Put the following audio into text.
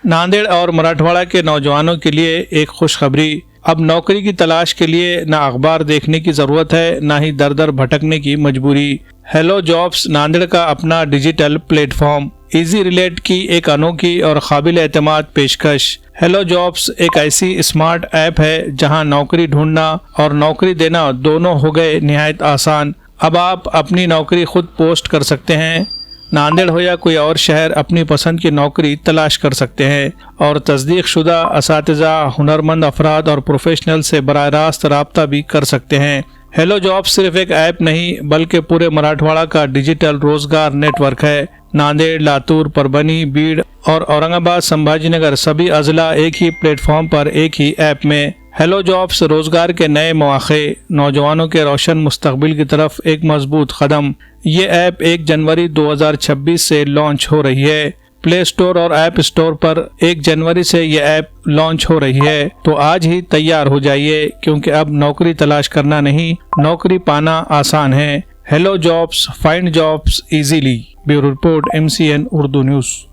नांदेड़ और मराठवाड़ा के नौजवानों के लिए एक खुशखबरी। अब नौकरी की तलाश के लिए न अखबार देखने की ज़रूरत है, न ही दर दर भटकने की मजबूरी। हेलो जॉब्स नांदेड़ का अपना डिजिटल प्लेटफॉर्म इजी रिलेट की एक अनोखी और काबिल एतमाद पेशकश। हेलो जॉब्स एक ऐसी स्मार्ट ऐप है जहां नौकरी ढूंढना और नौकरी देना दोनों हो गए निहायत आसान। अब आप अपनी नौकरी खुद पोस्ट कर सकते हैं। नांदेड़ हो या कोई और शहर, अपनी पसंद की नौकरी तलाश कर सकते हैं और तस्दीक शुदा असातिज़ा, हुनरमंद अफराद और प्रोफेशनल से बराह रास्त रब्ता भी कर सकते हैं। हेलो जॉब सिर्फ एक ऐप नहीं बल्कि पूरे मराठवाड़ा का डिजिटल रोजगार नेटवर्क है। नांदेड़, लातूर, परभनी, बीड़ और औरंगाबाद, संभाजीनगर सभी अजला एक ही प्लेटफॉर्म पर एक ही ऐप में। हेलो जॉब्स रोजगार के नए मौके, नौजवानों के रोशन मुस्तकबिल की तरफ एक मजबूत कदम। ये ऐप 1 जनवरी 2026 से लॉन्च हो रही है। प्ले स्टोर और ऐप स्टोर पर 1 जनवरी से ये ऐप लॉन्च हो रही है, तो आज ही तैयार हो जाइए क्योंकि अब नौकरी तलाश करना नहीं, नौकरी पाना आसान है। Hello jobs, find jobs easily. Bureau report, MCN Urdu news.